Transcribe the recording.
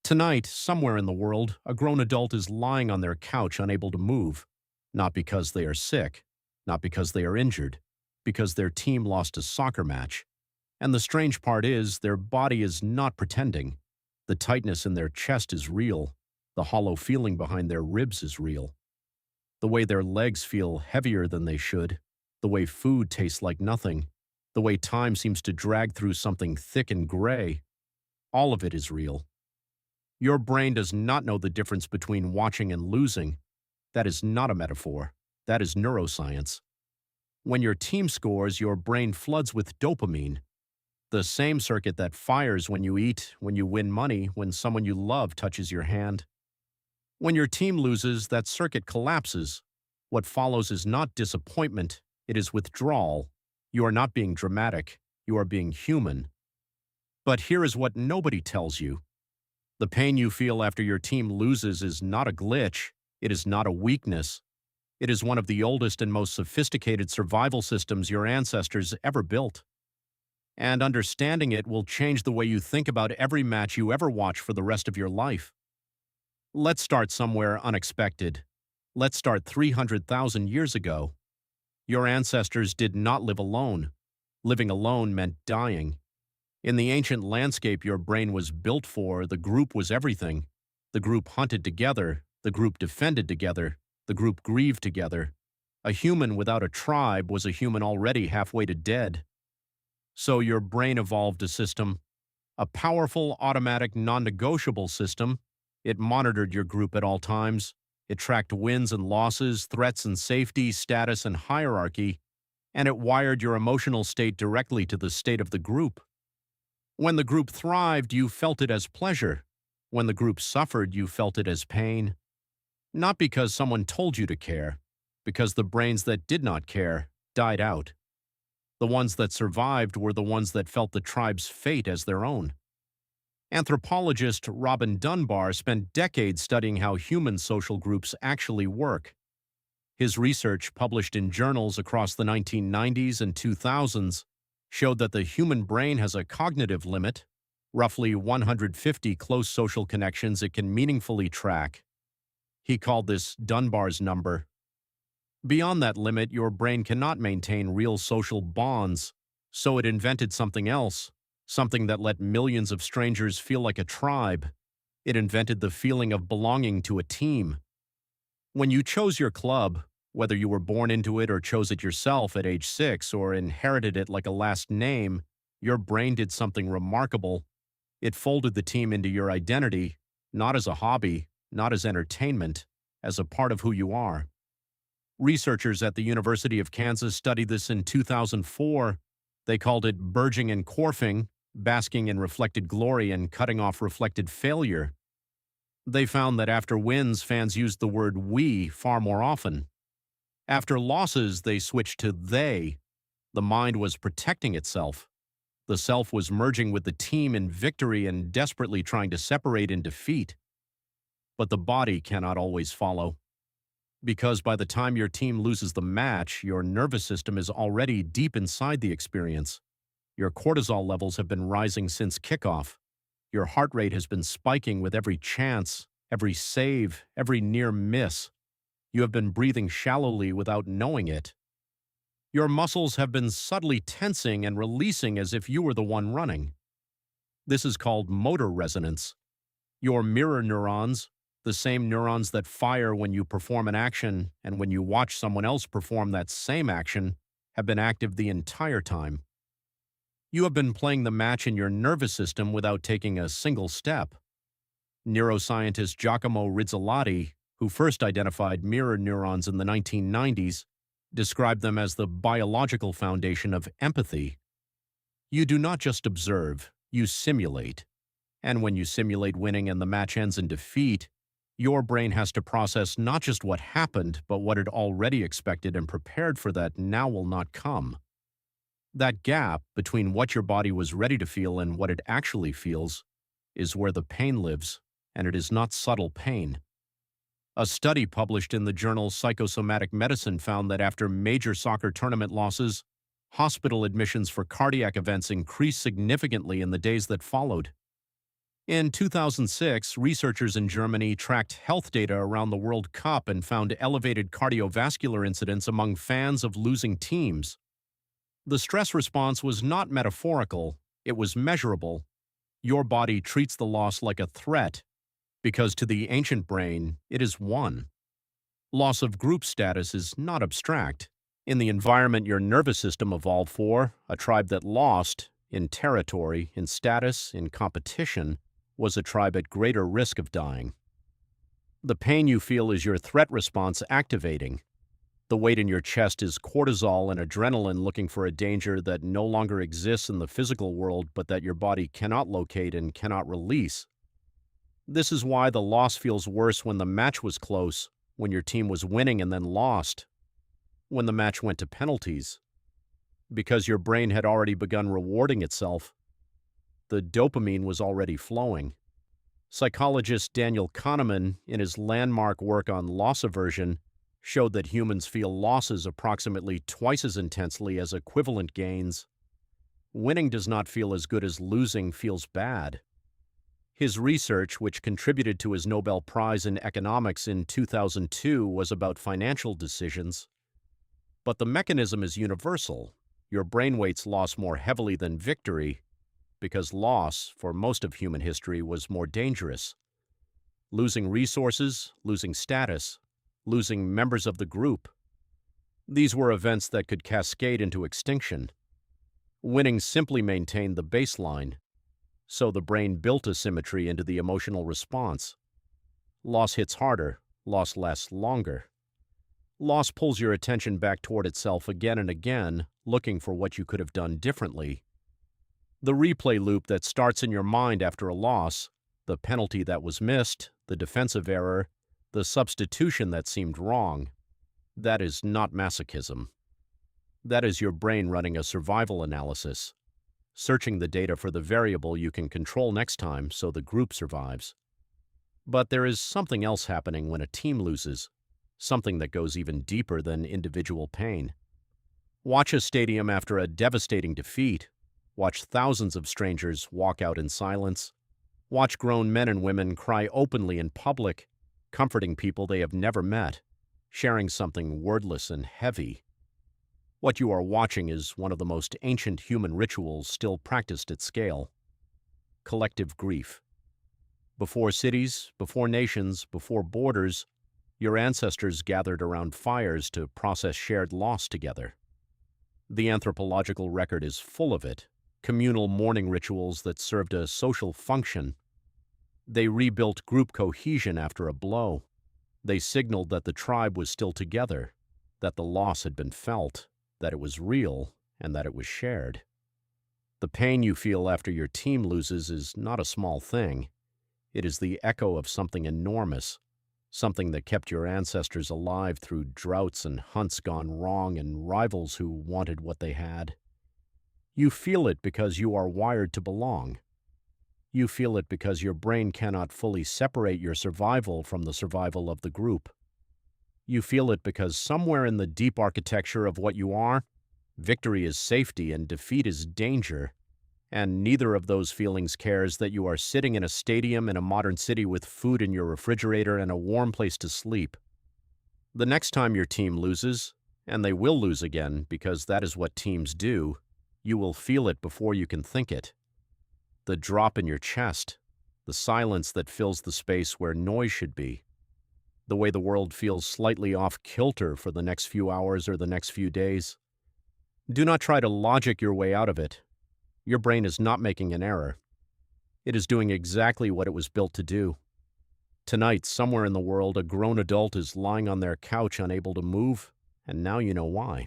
Tonight, somewhere in the world, a grown adult is lying on their couch unable to move, not because they are sick, not because they are injured, because their team lost a soccer match. And the strange part is, their body is not pretending. The tightness in their chest is real. The hollow feeling behind their ribs is real. The way their legs feel heavier than they should, the way food tastes like nothing, the way time seems to drag through something thick and gray, all of it is real. Your brain does not know the difference between watching and losing. That is not a metaphor. That is neuroscience. When your team scores, your brain floods with dopamine, the same circuit that fires when you eat, when you win money, when someone you love touches your hand. When your team loses, that circuit collapses. What follows is not disappointment, it is withdrawal. You are not being dramatic, you are being human. But here is what nobody tells you. The pain you feel after your team loses is not a glitch, it is not a weakness. It is one of the oldest and most sophisticated survival systems your ancestors ever built. And understanding it will change the way you think about every match you ever watch for the rest of your life. Let's start somewhere unexpected. Let's start 300,000 years ago. Your ancestors did not live alone. Living alone meant dying. In the ancient landscape your brain was built for, the group was everything. The group hunted together, the group defended together, the group grieved together. A human without a tribe was a human already halfway to dead. So your brain evolved a system, a powerful, automatic, non-negotiable system. It monitored your group at all times. It tracked wins and losses, threats and safety, status and hierarchy, and it wired your emotional state directly to the state of the group. When the group thrived, you felt it as pleasure. When the group suffered, you felt it as pain. Not because someone told you to care, because the brains that did not care died out. The ones that survived were the ones that felt the tribe's fate as their own. Anthropologist Robin Dunbar spent decades studying how human social groups actually work. His research, published in journals across the 1990s and 2000s, showed that the human brain has a cognitive limit, roughly 150 close social connections it can meaningfully track. He called this Dunbar's number. Beyond that limit, your brain cannot maintain real social bonds, so it invented something else, something that let millions of strangers feel like a tribe. It invented the feeling of belonging to a team. When you chose your club, whether you were born into it or chose it yourself at age 6 or inherited it like a last name, your brain did something remarkable. It folded the team into your identity, not as a hobby, not as entertainment, as a part of who you are. Researchers at the University of Kansas studied this in 2004. They called it burging and quarfing, basking in reflected glory and cutting off reflected failure. They found that after wins, fans used the word we far more often. After losses, they switched to they. The mind was protecting itself. The self was merging with the team in victory and desperately trying to separate in defeat. But the body cannot always follow. Because by the time your team loses the match, your nervous system is already deep inside the experience. Your cortisol levels have been rising since kickoff. Your heart rate has been spiking with every chance, every save, every near miss. You have been breathing shallowly without knowing it. Your muscles have been subtly tensing and releasing as if you were the one running. This is called motor resonance. Your mirror neurons, the same neurons that fire when you perform an action and when you watch someone else perform that same action, have been active the entire time. You have been playing the match in your nervous system without taking a single step. Neuroscientist Giacomo Rizzolatti, who first identified mirror neurons in the 1990s, described them as the biological foundation of empathy. You do not just observe, you simulate. And when you simulate winning and the match ends in defeat, your brain has to process not just what happened, but what it already expected and prepared for that now will not come. That gap between what your body was ready to feel and what it actually feels is where the pain lives, and it is not subtle pain. A study published in the journal Psychosomatic Medicine found that after major soccer tournament losses, hospital admissions for cardiac events increased significantly in the days that followed. In 2006, researchers in Germany tracked health data around the World Cup and found elevated cardiovascular incidents among fans of losing teams. The stress response was not metaphorical, it was measurable. Your body treats the loss like a threat because to the ancient brain, it is one. Loss of group status is not abstract. In the environment your nervous system evolved for, a tribe that lost, in territory, in status, in competition, was a tribe at greater risk of dying. The pain you feel is your threat response activating. The weight in your chest is cortisol and adrenaline looking for a danger that no longer exists in the physical world but that your body cannot locate and cannot release. This is why the loss feels worse when the match was close, when your team was winning and then lost, when the match went to penalties, because your brain had already begun rewarding itself. The dopamine was already flowing. Psychologist Daniel Kahneman, in his landmark work on loss aversion, showed that humans feel losses approximately twice as intensely as equivalent gains. Winning does not feel as good as losing feels bad. His research, which contributed to his Nobel Prize in Economics in 2002, was about financial decisions. But the mechanism is universal. Your brain weights loss more heavily than victory, because loss, for most of human history, was more dangerous. Losing resources, losing status, losing members of the group. These were events that could cascade into extinction. Winning simply maintained the baseline, so the brain built a symmetry into the emotional response. Loss hits harder, loss lasts longer. Loss pulls your attention back toward itself again and again, looking for what you could have done differently. The replay loop that starts in your mind after a loss, the penalty that was missed, the defensive error, the substitution that seemed wrong, that is not masochism. That is your brain running a survival analysis, searching the data for the variable you can control next time so the group survives. But there is something else happening when a team loses, something that goes even deeper than individual pain. Watch a stadium after a devastating defeat. Watch thousands of strangers walk out in silence. Watch grown men and women cry openly in public, comforting people they have never met, sharing something wordless and heavy. What you are watching is one of the most ancient human rituals still practiced at scale. Collective grief. Before cities, before nations, before borders, your ancestors gathered around fires to process shared loss together. The anthropological record is full of it. Communal mourning rituals that served a social function. They rebuilt group cohesion after a blow. They signaled that the tribe was still together, that the loss had been felt, that it was real, and that it was shared. The pain you feel after your team loses is not a small thing. It is the echo of something enormous, something that kept your ancestors alive through droughts and hunts gone wrong and rivals who wanted what they had. You feel it because you are wired to belong. You feel it because your brain cannot fully separate your survival from the survival of the group. You feel it because somewhere in the deep architecture of what you are, victory is safety and defeat is danger, and neither of those feelings cares that you are sitting in a stadium in a modern city with food in your refrigerator and a warm place to sleep. The next time your team loses, and they will lose again because that is what teams do, you will feel it before you can think it. The drop in your chest, the silence that fills the space where noise should be, the way the world feels slightly off kilter for the next few hours or the next few days. Do not try to logic your way out of it. Your brain is not making an error. It is doing exactly what it was built to do. Tonight, somewhere in the world, a grown adult is lying on their couch unable to move, and now you know why.